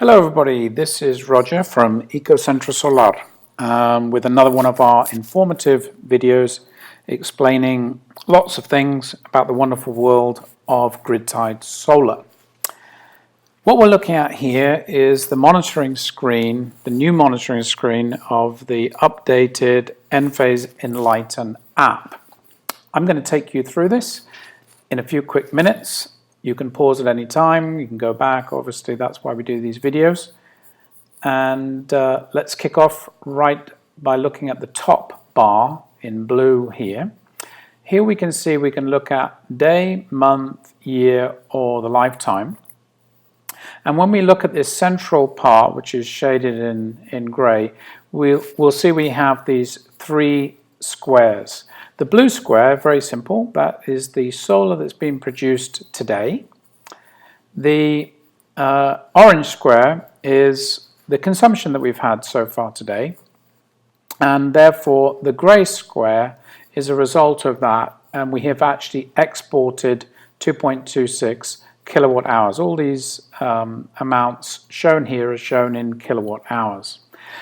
Hello everybody, this is Roger from Ecocentro Solar with another one of our informative videos explaining lots of things about the wonderful world of grid-tied solar. What we're looking at here is the monitoring screen, the new monitoring screen of the updated Enphase Enlighten app. I'm going to take you through this in a few quick minutes. You can pause at any time, you can go back, obviously that's why we do these videos. And let's kick off right by looking at the top bar in blue here. Here we can see we can look at day, month, year, or the lifetime. And when we look at this central part, which is shaded in grey, we'll see we have these three squares. The blue square, very simple, that is the solar that's been produced today. The orange square is the consumption that we've had so far today. And therefore, the grey square is a result of that, and we have actually exported 2.26 kilowatt hours. All these amounts shown here are shown in kilowatt hours.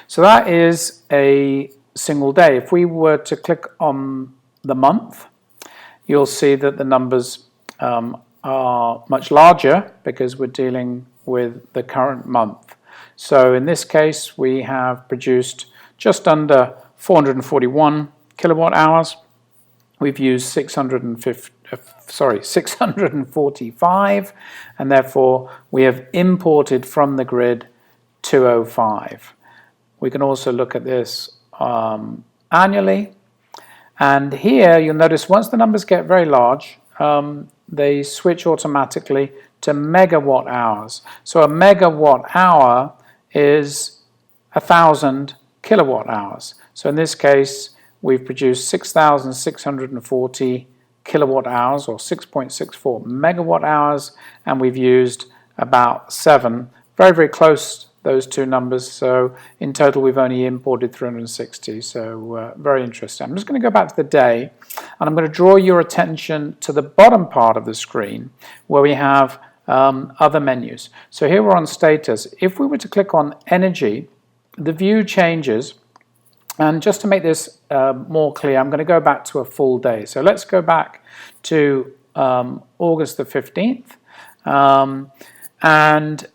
So that is a single day. If we were to click on the month, you'll see that the numbers are much larger because we're dealing with the current month. So in this case, we have produced just under 441 kilowatt hours. We've used 645, and therefore we have imported from the grid 205. We can also look at this annually. And here you'll notice once the numbers get very large, they switch automatically to megawatt hours. So a megawatt hour is 1,000 kilowatt hours. So in this case, we've produced 6,640 kilowatt hours, or 6.64 megawatt hours, and we've used about 7, very, very close, those two numbers. So in total we've only imported 360, so very interesting. I'm just going to go back to the day, and I'm going to draw your attention to the bottom part of the screen where we have other menus. So here we're on status. If we were to click on energy, the view changes, and just to make this more clear, I'm going to go back to a full day. So let's go back to August the 15th, and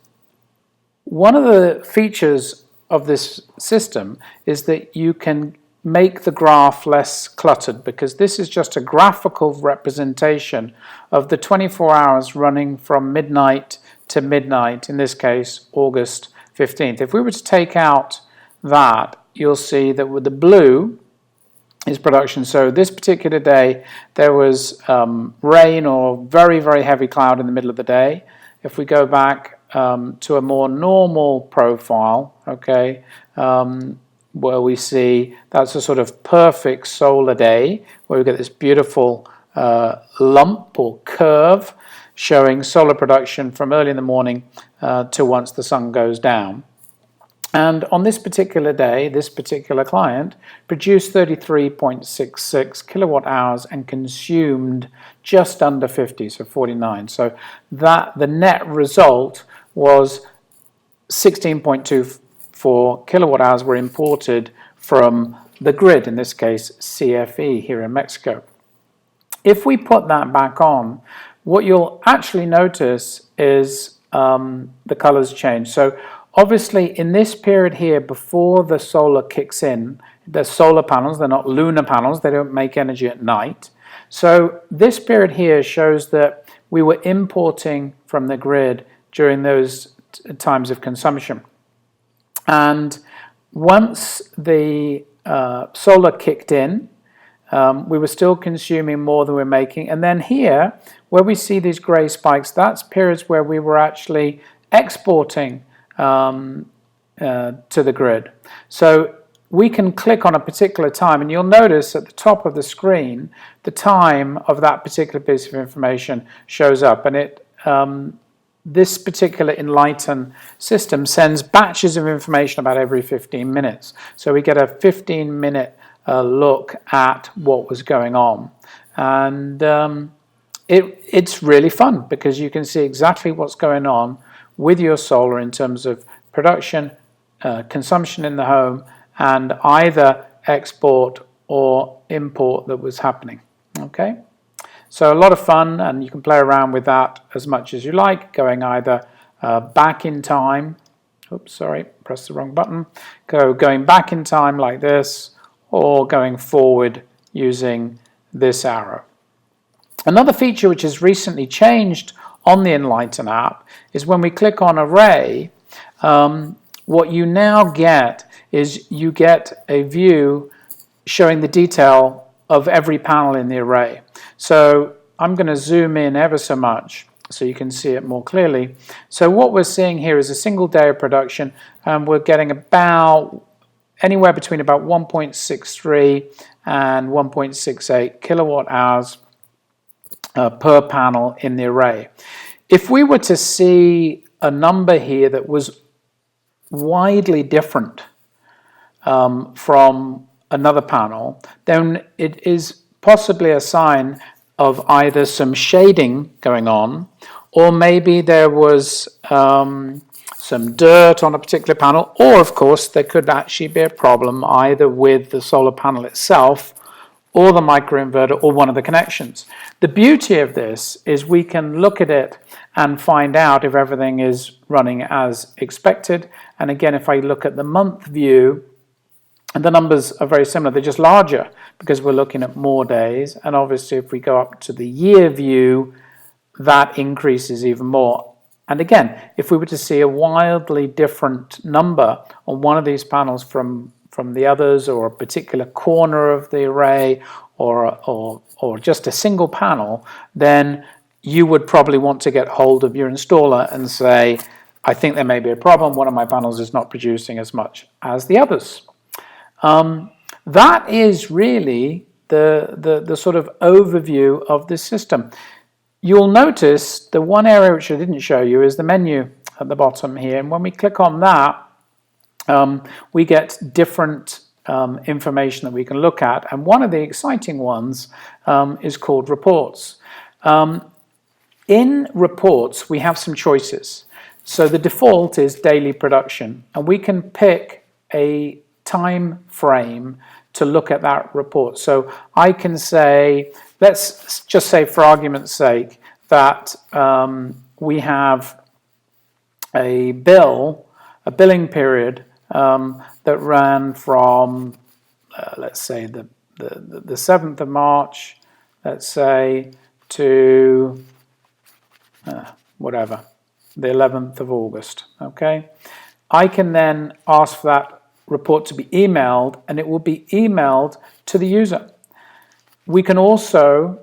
one of the features of this system is that you can make the graph less cluttered, because this is just a graphical representation of the 24 hours running from midnight to midnight, in this case August 15th. If we were to take out that, you'll see that with the blue is production. So this particular day there was rain or very, very heavy cloud in the middle of the day. If we go back to a more normal profile, okay, where we see that's a sort of perfect solar day, where we get this beautiful lump or curve showing solar production from early in the morning to once the sun goes down. And on this particular day, this particular client produced 33.66 kilowatt hours and consumed just under 50, so 49. So that the net result was 16.24 kilowatt hours were imported from the grid, in this case CFE here in Mexico. If we put that back on, what you'll actually notice is the colors change. So obviously in this period here, before the solar kicks in, the solar panels, they're not lunar panels, they don't make energy at night. So this period here shows that we were importing from the grid during those times of consumption. And once the solar kicked in, we were still consuming more than we're making. And then here, where we see these grey spikes, that's periods where we were actually exporting to the grid. So we can click on a particular time, and you'll notice at the top of the screen the time of that particular piece of information shows up, and it this particular Enlighten system sends batches of information about every 15 minutes. So we get a 15-minute look at what was going on, and it's really fun because you can see exactly what's going on with your solar in terms of production, consumption in the home, and either export or import that was happening. Okay, so a lot of fun, and you can play around with that as much as you like, going either back in time. Oops, sorry, pressed the wrong button. Going back in time like this, or going forward using this arrow. Another feature which has recently changed on the Enlighten app is when we click on Array, what you now get is you get a view showing the detail of every panel in the array. So I'm going to zoom in ever so much so you can see it more clearly. So what we're seeing here is a single day of production, and we're getting about anywhere between about 1.63 and 1.68 kilowatt hours per panel in the array. If we were to see a number here that was widely different from another panel, then it is possibly a sign of either some shading going on, or maybe there was some dirt on a particular panel, or of course there could actually be a problem either with the solar panel itself or the microinverter or one of the connections. The beauty of this is we can look at it and find out if everything is running as expected. And again, if I look at the month view, and the numbers are very similar, they're just larger because we're looking at more days. And obviously if we go up to the year view, that increases even more. And again, if we were to see a wildly different number on one of these panels from the others, or a particular corner of the array, or just a single panel, then you would probably want to get hold of your installer and say, I think there may be a problem, one of my panels is not producing as much as the others. That is really the sort of overview of this system. You'll notice the one area which I didn't show you is the menu at the bottom here, and when we click on that, we get different information that we can look at, and one of the exciting ones is called reports. In reports, we have some choices. So the default is daily production, and we can pick a time frame to look at that report. So I can say, let's just say for argument's sake that we have a billing period that ran from, let's say, the 7th of March, let's say, to whatever, the 11th of August, okay? I can then ask for that report to be emailed, and it will be emailed to the user. We can also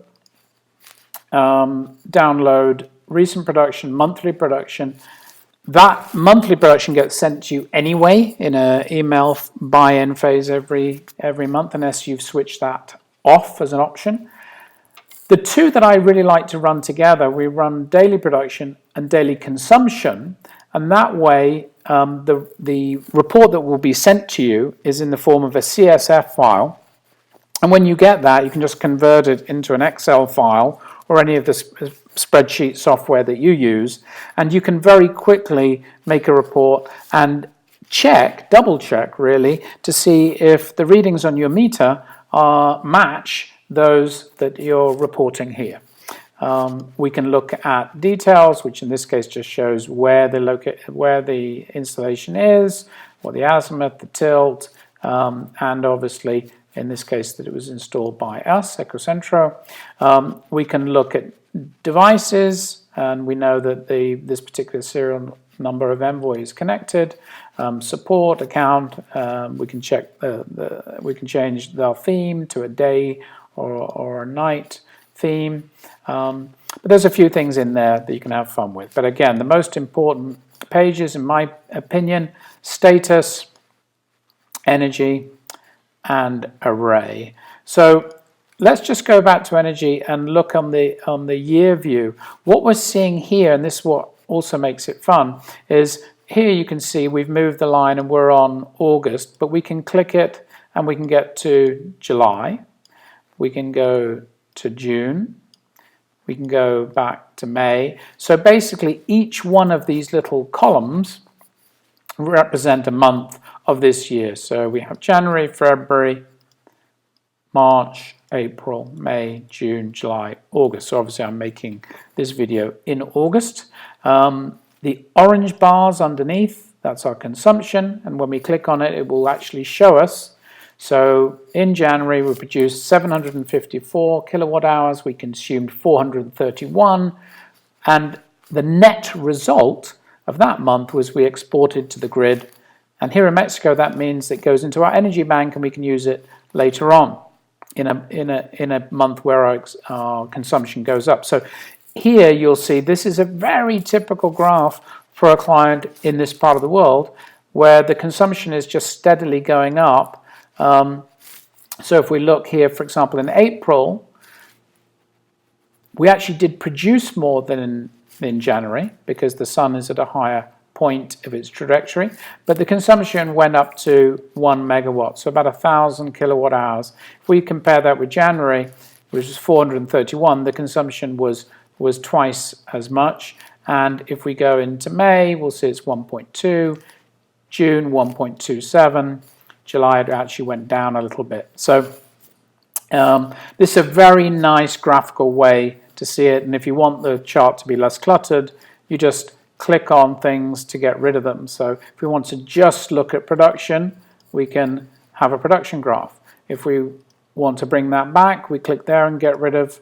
download recent production, monthly production. That monthly production gets sent to you anyway in an email by Enphase every month, unless you've switched that off as an option. The two that I really like to run together, we run daily production and daily consumption, and that way the report that will be sent to you is in the form of a CSV file, and when you get that, you can just convert it into an Excel file or any of the spreadsheet software that you use, and you can very quickly make a report and double check really, to see if the readings on your meter match those that you're reporting here. We can look at details, which in this case just shows where the installation is, what the azimuth, the tilt, and obviously in this case that it was installed by us, Ecocentro. We can look at devices, and we know that this particular serial number of Envoy is connected. Support account, we can check we can change the theme to a day or a night theme. But there's a few things in there that you can have fun with. But again, the most important pages, in my opinion, status, energy, and array. So let's just go back to energy and look on the year view. What we're seeing here, and this is what also makes it fun, is here you can see we've moved the line and we're on August, but we can click it and we can get to July. We can go to June, We can go back to May. So basically each one of these little columns represent a month of this year. So we have January, February, March, April, May, June, July, August. So obviously I'm making this video in August. The orange bars underneath, that's our consumption, and when we click on it, it will actually show us. So in January we produced 754 kilowatt hours, we consumed 431, and the net result of that month was we exported to the grid, and here in Mexico that means it goes into our energy bank and we can use it later on in a month where our consumption goes up. So here you'll see this is a very typical graph for a client in this part of the world where the consumption is just steadily going up. So if we look here, for example, in April, we actually did produce more than in January because the sun is at a higher point of its trajectory, but the consumption went up to 1 megawatt, so about 1,000 kilowatt hours. If we compare that with January, which was 431, the consumption was twice as much. And if we go into May, we'll see it's 1.2, June 1.27, July it actually went down a little bit. So this is a very nice graphical way to see it, and if you want the chart to be less cluttered, you just click on things to get rid of them. So if we want to just look at production, we can have a production graph. If we want to bring that back, we click there and get rid of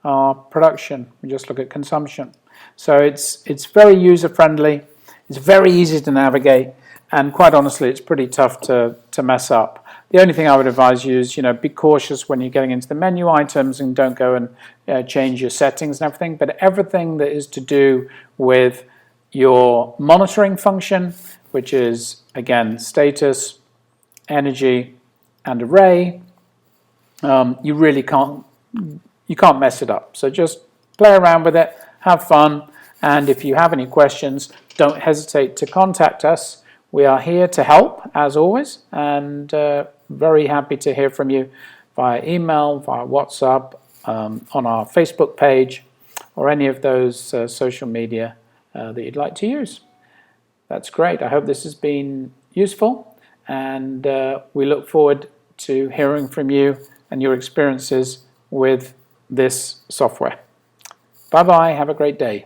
our production. We just look at consumption. So it's very user-friendly, it's very easy to navigate, and quite honestly, it's pretty tough to mess up. The only thing I would advise you is, be cautious when you're getting into the menu items and don't go and change your settings and everything, but everything that is to do with your monitoring function, which is, again, status, energy, and array, you really can't mess it up. So just play around with it, have fun, and if you have any questions, don't hesitate to contact us. We are here to help, as always, and very happy to hear from you via email, via WhatsApp, on our Facebook page, or any of those social media that you'd like to use. That's great. I hope this has been useful, and we look forward to hearing from you and your experiences with this software. Bye-bye. Have a great day.